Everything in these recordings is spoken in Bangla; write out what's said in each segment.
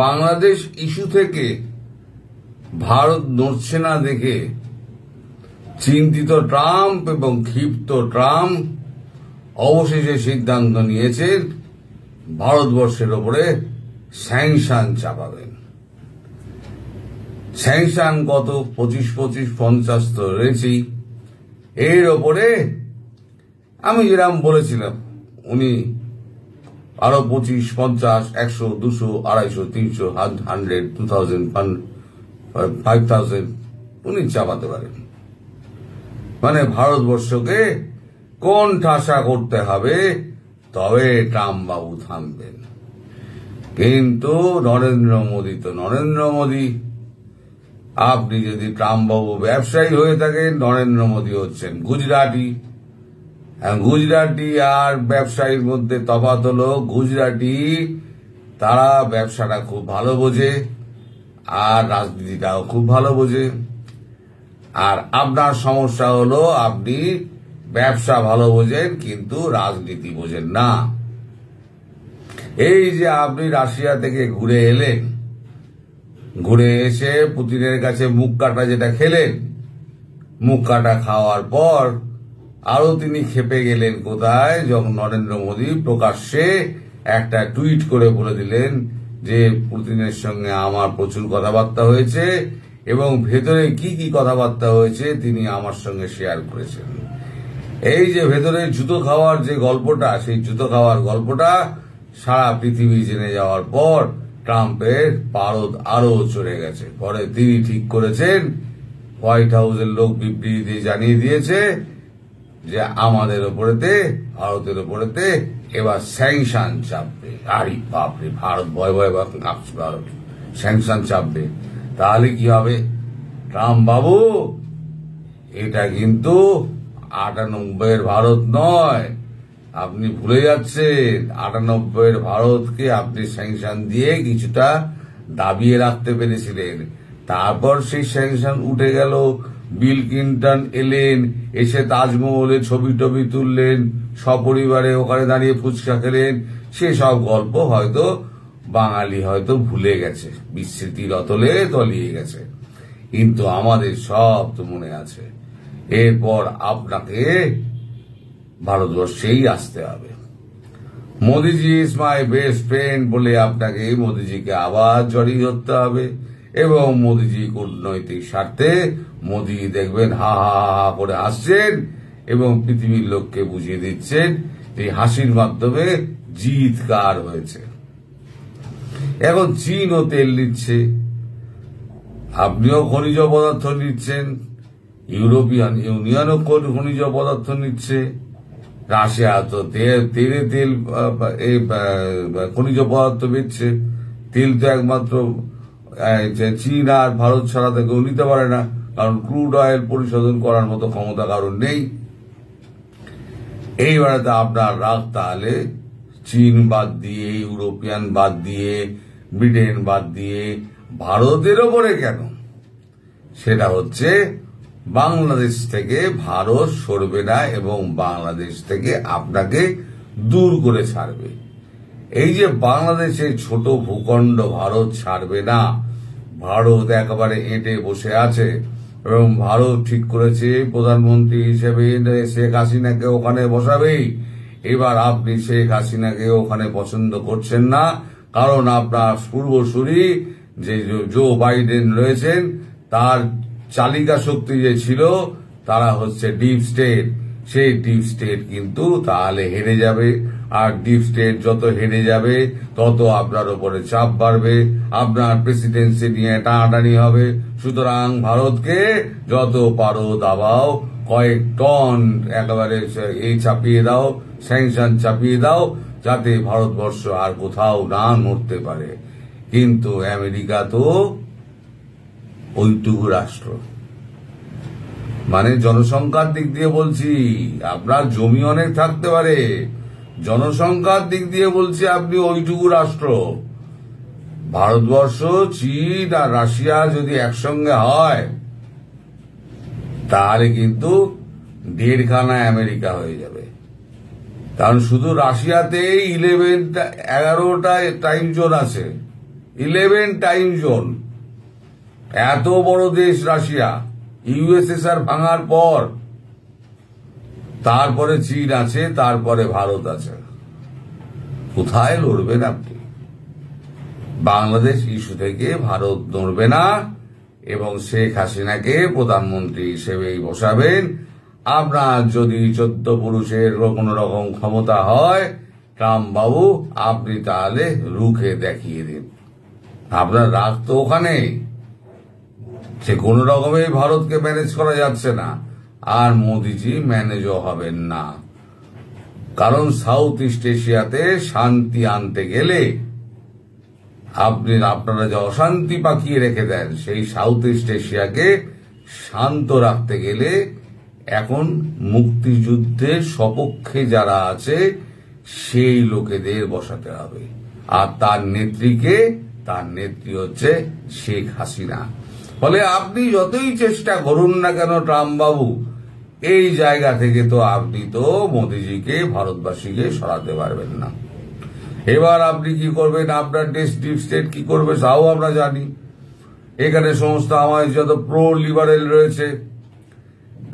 বাংলাদেশ ইস্যু থেকে ভারত নড়ছে না দেখে চিন্তিত ট্রাম্প এবং ক্ষিপ্ত ট্রাম্প অবশেষে সিদ্ধান্ত নিয়েছেন ভারতবর্ষের ওপরে স্যাংশন চাপাবেন। স্যাংশন কত 25-50 তো রয়েছেই, এর ওপরে আমি যেরকম বলেছিলাম উনি আরো 25, 50, 100, 200, 250, 300, 100, 2000, 5000 উনি চাপাতে পারেন। মানে ভারতবর্ষকে কোন ঠাসা করতে হবে, তবে ট্রাম্প বাবু থামবেন। কিন্তু নরেন্দ্র মোদী, আপনি যদি ট্রাম্প বাবু ব্যবসায়ী হয়ে থাকেন, নরেন্দ্র মোদী হচ্ছেন গুজরাটি। গুজরাটি আর ব্যবসায়ীর মধ্যে তফাৎ হলো, গুজরাটি তারা ব্যবসাটা খুব ভালো বোঝে আর রাজনীতিটাও খুব ভালো বোঝে। আর আপনার সমস্যা হলো আপনি ব্যবসা ভালো বোঝেন কিন্তু রাজনীতি বোঝেন না। এই যে আপনি রাশিয়া থেকে ঘুরে এলেন, ঘুরে এসে পুতিনের কাছে মুখ কাটা যেটা খেলেন, মুখ কাটা খাওয়ার পর আরো তিনি খেপে গেলেন কোথায়, যখন নরেন্দ্র মোদী প্রকাশ্যে একটা টুইট করে বলে দিলেন যে পুতিনের সঙ্গে আমার প্রচুর কথাবার্তা হয়েছে এবং ভেতরে কি কি কথাবার্তা হয়েছে তিনি আমার সঙ্গে শেয়ার করেছেন। এই যে ভেতরে জুতো খাওয়ার যে গল্পটা, সেই জুতো খাওয়ার গল্পটা সারা পৃথিবী জেনে যাওয়ার পর ট্রাম্পের পারদ আরো চড়ে গেছে। পরে তিনি ঠিক করেছেন, হোয়াইট হাউসের লোক বিবৃতি জানিয়ে দিয়েছে যে আমাদের ওপরেতে, ভারতের ওপরেতে এবার স্যাংশন চাপবে। আরে বাপরে, ভারত ভয় কাঁপছে, ভারত স্যাংশন চাপবে। তাহলে কি হবে ট্রাম্প বাবু, এটা কিন্তু 98-এর ভারত নয়, আপনি ভুলে যাচ্ছেন। 98-এর ভারতকে আপনি স্যাংশন দিয়ে কিছুটা দাবিয়ে রাখতে পেরেছিলেন, তারপর সেই স্যাংশন উঠে গেল। বিল ক্লিন্টন এলেন, এসে তাজমহলে ছবি টবি তুললেন, সপরিবারে ওখানে দাঁড়িয়ে ফুচকা খেলেন। সেসব গল্প হয়তো বাঙালি হয়তো ভুলে গেছে, বিস্মৃতির অতলে তলিয়ে গেছে, কিন্তু আমাদের সব তো মনে আছে। এরপর আপনাকে ভারতবর্ষেই আসতে হবে। মোদিজি ইজ মাই বেস্ট ফ্রেন্ড বলে আপনাকে মোদিজিকে আবার জড়িয়ে ধরতে হবে এবং মোদিজি কূটনৈতিক স্বার্থে মোদি দেখবেন হা হা হা করে হাসছেন এবং পৃথিবীর লোককে বুঝিয়ে দিচ্ছেন যে হাসির মাধ্যমে জিত কার হয়েছে। এখন চীনও তেল নিচ্ছে, আপনিও খনিজ পদার্থ নিচ্ছেন, ইউরোপিয়ান ইউনিয়নও খনিজ পদার্থ নিচ্ছে, রাশিয়া তো তেল খনিজ পদার্থ বেচছে। তেল তো একমাত্র চীন আর ভারত ছাড়া কেউ নিতে পারে না, কারণ ক্রুড অয়েল পরিশোধন করার মতো ক্ষমতা কারণ নেই। এইবারে তো আপনার রাগ তাহলে চীন বাদ দিয়ে, ইউরোপিয়ান বাদ দিয়ে, ব্রিটেন বাদ দিয়ে ভারতের ওপরে কেন? সেটা হচ্ছে বাংলাদেশ থেকে ভারত সরবে না এবং বাংলাদেশ থেকে আপনাকে দূর করে ছাড়বে। এই যে বাংলাদেশের ছোট ভূখণ্ড ভারত ছাড়বে না, ভারত একেবারে এঁটে বসে আছে এবং ভারত ঠিক করেছে প্রধানমন্ত্রী হিসেবে শেখ হাসিনাকে ওখানে বসাবেই। এবার আপনি শেখ হাসিনাকে ওখানে পছন্দ করছেন না, কারণ আপনার পূর্বসূরি যে জো বাইডেন রয়েছেন তার চালিকা শক্তি যে ছিল তারা হচ্ছে ডিপ স্টেট। সেই ডিপ স্টেট কিন্তু তাহলে হেরে যাবে, আর ডিপ স্টেট যত হেরে যাবে তত আপনার উপরে চাপ বাড়বে, আপনার প্রেসিডেন্সি নিয়ে টানাটানি হবে। সুতরাং ভারতকে যত পারো দাবাও, কয়েক টন একেবারে এই চাপিয়ে দাও, স্যাংশন চাপিয়ে দাও, যাতে ভারতবর্ষ আর কোথাও না নড়তে পারে। কিন্তু আমেরিকা তো ওইটুকু রাষ্ট্র, মানে জনসংখ্যার দিক দিয়ে বলছি, আপনার জমি অনেক থাকতে পারে, জনসংখ্যার দিক দিয়ে বলছি আপনি ওইটুকু রাষ্ট্র। ভারতবর্ষ, চীন আর রাশিয়া যদি একসঙ্গে হয় তাহলে কিন্তু 1.5খানা আমেরিকা হয়ে যাবে। কারণ শুধু রাশিয়াতেই 11টা 11টা টাইম জোন আছে, 11 টাইম জোন। এত বড় দেশ রাশিয়া, ইউএসএসআর ভাঙার পর তারপরে চীন আছে, তারপরে ভারত আছে। কোথায় লড়বেন আপনি? বাংলাদেশ ইস্যু থেকে ভারত নড়বে না এবং শেখ হাসিনাকে প্রধানমন্ত্রী হিসেবেই বসাবেন। আপনার যদি 14 পুরুষের কোন রকম ক্ষমতা হয়, ট্রাম্প বাবু, আপনি তাহলে রুখে দেখিয়ে দিন। আপনার রাগ তো ওখানে, সে কোন রকমেই ভারতকে ম্যানেজ করা যাচ্ছে না, আর মোদিজি ম্যানেজও হবেন না। কারণ সাউথ ইস্ট এশিয়াতে শান্তি আনতে গেলে আপনারা যে অশান্তি পাকিয়ে রেখে দেন, সেই সাউথ ইস্ট এশিয়াকে শান্ত রাখতে গেলে এখন মুক্তিযুদ্ধের সপক্ষে যারা আছে সেই লোকেদের বসাতে হবে। আর তার নেত্রী হচ্ছে শেখ হাসিনা। ফলে আপনি যতই চেষ্টা করুন না কেন ট্রাম্প বাবু, এই জায়গা থেকে তো আপনি তো মোদিজিকে, ভারতবাসীকে সরাতে পারবেন না। এবার আপনি কি করবেন, আপনার ডিপ স্টেট কি করবে তাও আমরা জানি। এখানে সমস্ত আমাদের যত প্রো লিবারেল রয়েছে,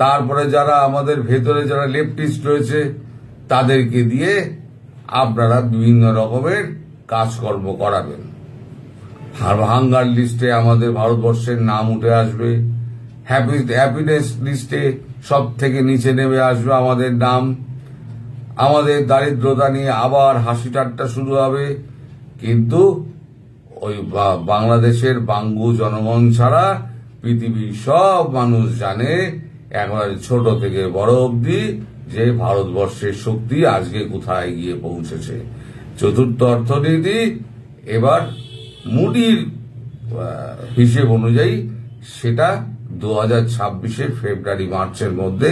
তারপরে যারা আমাদের ভেতরে যারা লেফটিস্ট রয়েছে, তাদেরকে দিয়ে আপনারা বিভিন্ন রকমের কাজকর্ম করাবেন। হাঙ্গার লিস্টে আমাদের ভারতবর্ষের নাম উঠে আসবে, হ্যাপিনেস লিস্টে সব থেকে নিচে নেমে আসবে আমাদের নাম। আমাদের দারিদ্রতা নিয়ে আবার হাসি ঠাট্টা শুরু হবে। কিন্তু ওই বাংলাদেশের বাঙ্গু জনগণ ছাড়া পৃথিবীর সব মানুষ জানে, একেবারে ছোট থেকে বড় অবধি, যে ভারতবর্ষের শক্তি আজকে কোথায় গিয়ে পৌঁছেছে। চতুর্থ অর্থনীতি এবার মুডির হিসেব অনুযায়ী সেটা 2026 ফেব্রুয়ারি মার্চের মধ্যে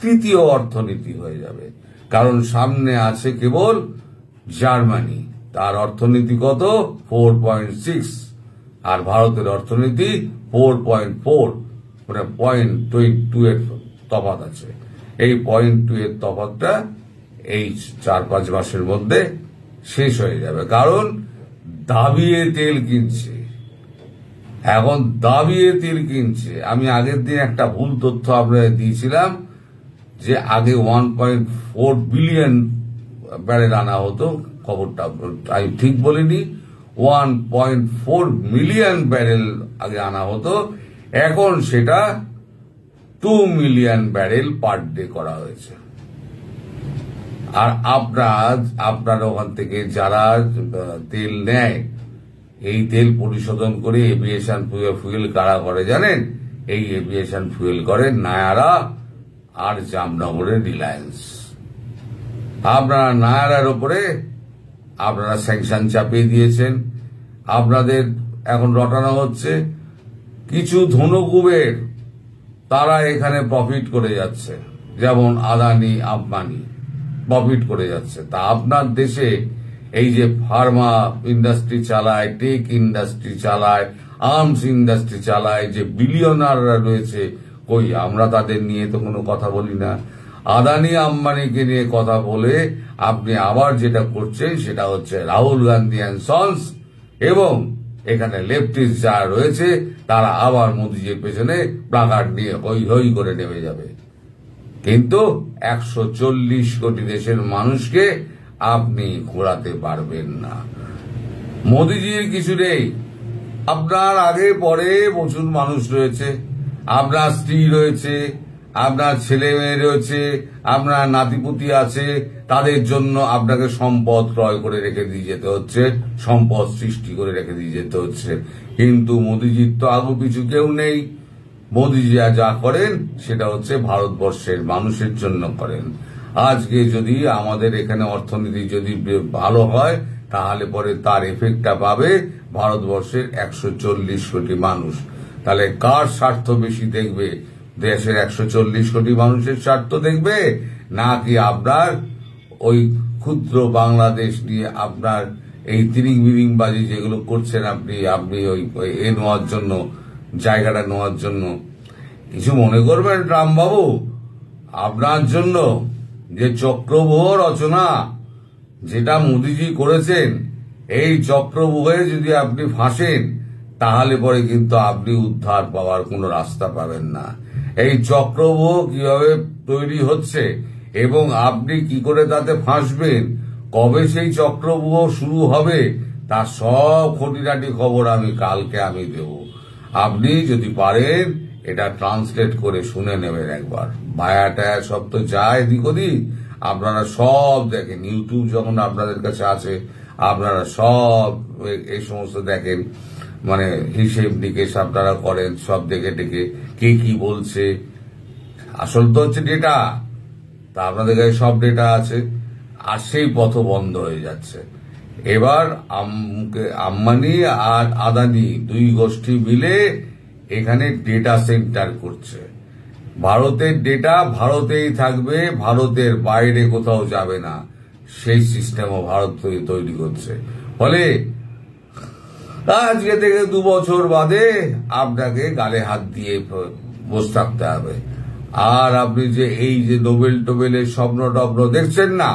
তৃতীয় অর্থনীতি হয়ে যাবে। কারণ সামনে আছে কেবল জার্মানি, তার অর্থনীতি কত 4.6, আর ভারতের অর্থনীতি 4.4, মানে 0.2 এর তফাৎ আছে। এই 0.2 এর তফাৎটা এই 4-5 মাসের মধ্যে শেষ হয়ে যাবে। কারণ দাবিয়ে তেল কিনছে, এখন দাবিয়ে তেল কিনছে। আমি আগের দিন একটা ভুল তথ্য আপনাদের দিয়েছিলাম যে আগে 1.4 বিলিয়ন ব্যারেল আনা হতো, খবরটা আমি ঠিক বলিনি। 1.4 মিলিয়ন ব্যারেল আগে আনা হতো, এখন সেটা 2 মিলিয়ন ব্যারেল পার ডে করা হয়েছে। আর আপনার ওখান থেকে যারা তেল নেয়, এই তেল পরিশোধন করে এভিয়েশন ফুয়েল কারা করে জানেন? এই এভিয়েশন ফুয়েল করে নায়ারা আর জামনগরের রিলায়েন্স। আপনারা নায়ারার উপরে আপনারা স্যাংশন চাপিয়ে দিয়েছেন, আপনাদের এখন রটানো হচ্ছে। কিছু ধনকুবের তারা এখানে প্রফিট করে যাচ্ছে, যেমন আদানি, আম্বানি প্রফিট করে যাচ্ছে। তা আপনার দেশে এই যে ফার্মা ইন্ডাস্ট্রি চালায়, টেক ইন্ডাস্ট্রি চালায়, আর্মস ইন্ডাস্ট্রি চালায়, যে বিলিয়নাররা রয়েছে, কই আমরা তাদের নিয়ে তো কোনো কথা বলি না। আদানি আম্বানিকে নিয়ে কথা বলে আপনি আবার যেটা করছেন সেটা হচ্ছে রাহুল গান্ধী অ্যান্ড সন্স, এবং এখানে লেফটিস্ট যারা রয়েছে তারা আবার মোদিজির পেছনে প্লাকার্ড নিয়ে হই হই করে নেমে যাবে। কিন্তু 140 কোটি দেশের মানুষকে আপনি ঘোরাতে পারবেন না। মোদিজির কিছু নেই, আপনার আগে পরে প্রচুর মানুষ রয়েছে, আপনার স্ত্রী রয়েছে, আপনার ছেলে মেয়ে রয়েছে, আপনার নাতিপুতি আছে, তাদের জন্য আপনাকে সম্পদ ক্রয় করে রেখে দিয়ে যেতে হচ্ছে, সম্পদ সৃষ্টি করে রেখে দিয়ে যেতে হচ্ছে। কিন্তু মোদিজির তো আগু পিছু কেউ নেই। মোদিজি যা করেন সেটা হচ্ছে ভারতবর্ষের মানুষের জন্য করেন। আজকে যদি আমাদের এখানে অর্থনীতি যদি ভালো হয়, তাহলে পরে তার এফেক্টটা পাবে ভারতবর্ষের 140 কোটি মানুষ। তাহলে কার স্বার্থ বেশি দেখবে? দেশের 140 কোটি মানুষের স্বার্থ দেখবে, নাকি আপনার ওই ক্ষুদ্র বাংলাদেশ নিয়ে আপনার এই তিরিং বিরিং বাজি যেগুলো করছেন আপনি ওই নেওয়ার জন্য, জায়গাটা নেওয়ার জন্য? কিছু মনে করবেন ট্রাম্প বাবু, আপনার জন্য যে চক্রব্যূহ রচনা যেটা মোদিজি করেছেন, এই চক্রব্যূহে যদি আপনি ফাঁসেন তাহলে পরে কিন্তু আপনি উদ্ধার পাওয়ার কোনো রাস্তা পাবেন না। এই চক্রব্যূহ কিভাবে তৈরি হচ্ছে এবং আপনি কি করে তাতে ফাঁসবেন, কবে সেই চক্রব্যূহ শুরু হবে, তার সব খুঁটিনাটি খবর কালকে আমি দেব। আপনি যদি পারেন এটা ট্রান্সলেট করে শুনে নেবেন একবার। ভায়া টায়া সব তো যায় এদিক ওদিক, আপনারা সব দেখেন। ইউটিউব যখন আপনাদের কাছে আছে আপনারা সব এই সমস্ত দেখেন, মানে হিসেব নিকেশ আপনারা করেন, সব দেখে টেকে কে কি বলছে। আসল তো হচ্ছে ডেটা, তা আপনাদের কাছে সব ডেটা আছে, আর সেই পথ বন্ধ হয়ে যাচ্ছে। এবার আম্বানি আর আদানি দুই গোষ্ঠী মিলে এখানে ডেটা সেন্টার করছে। ভারতের ডেটা ভারতেই থাকবে, ভারতের বাইরে কোথাও যাবে না, সেই সিস্টেমও ভারত তৈরি করছে। ফলে আজকে থেকে 2 বছর বাদে আপনাকে গালে হাত দিয়ে বসে থাকতে হবে। আর আপনি যে এই যে নোবেল টোবেলের স্বপ্ন টপ্ন দেখছেন না,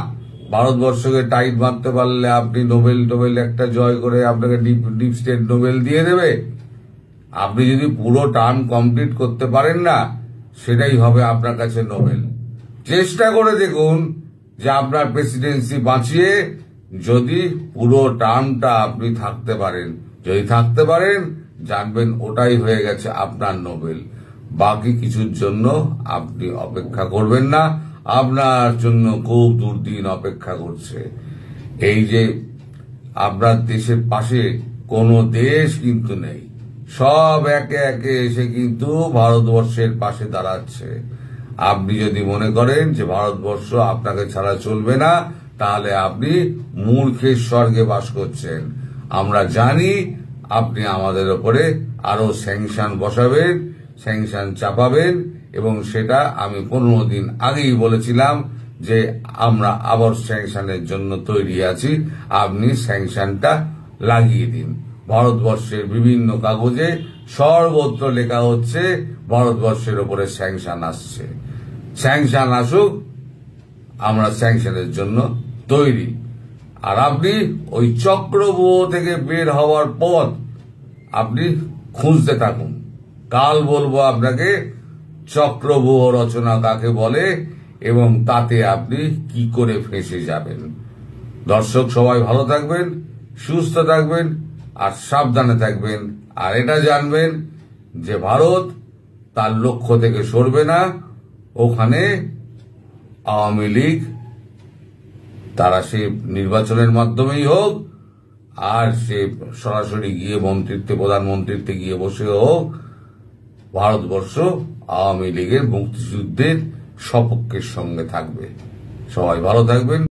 ভারতবর্ষকে টাইট মারতে পারলে আপনি নোবেল একটা জয় করে আপনাকে ডিপ স্টেট নোবেল দিয়ে দেবে। আপনি যদি পুরো টার্ম কমপ্লিট করতে পারেন না, সেটাই হবে আপনার কাছে নোবেল। চেষ্টা করে দেখুন যে আপনার প্রেসিডেন্সি বাঁচিয়ে যদি পুরো টার্মটা আপনি থাকতে পারেন, যদি থাকতে পারেন জানবেন ওটাই হয়ে গেছে আপনার নোবেল। বাকি কিছুর জন্য আপনি অপেক্ষা করবেন না, আপনার জন্য খুব দুর্দিন অপেক্ষা করছে। এই যে আপনার দেশের পাশে কোনো দেশ কিন্তু নেই, সব একে একে এসে কিন্তু ভারতবর্ষের পাশে দাঁড়াচ্ছে। আপনি যদি মনে করেন যে ভারতবর্ষ আপনাকে ছাড়া চলবে না, তাহলে আপনি মূর্খের স্বর্গে বাস করছেন। আমরা জানি আপনি আমাদের ওপরে আরো স্যাংশন বসাবেন, স্যাংশন চাপাবেন, এবং সেটা আমি 15 দিন আগেই বলেছিলাম যে আমরা আবার স্যাংশনের জন্য তৈরি আছি। আপনি স্যাংশনটা লাগিয়ে দিন। ভারতবর্ষের বিভিন্ন কাগজে সর্বত্র লেখা হচ্ছে ভারতবর্ষের ওপরে স্যাংশন আসছে। স্যাংশন আসুক, আমরা স্যাংশনের জন্য তৈরি। আর আপনি ওই চক্রব্যূহ থেকে বের হওয়ার পথ আপনি খুঁজতে থাকুন। কাল বলবো আপনাকে চক্রব্যূহ রচনা কাকে বলে এবং তাতে আপনি কি করে ফেঁসে যাবেন। দর্শক সবাই ভালো থাকবেন, সুস্থ থাকবেন আর সাবধানে থাকবেন। আর এটা জানবেন যে ভারত তার লক্ষ্য থেকে সরবে না। ওখানে আওয়ামী লীগ তারা সে নির্বাচনের মাধ্যমেই হোক আর সে সরাসরি গিয়ে প্রধানমন্ত্রীত্বে গিয়ে বসে হোক, ভারতবর্ষ আওয়ামী লীগের মুক্তিযুদ্ধের সপক্ষের সঙ্গে থাকবে। সবাই ভালো থাকবেন।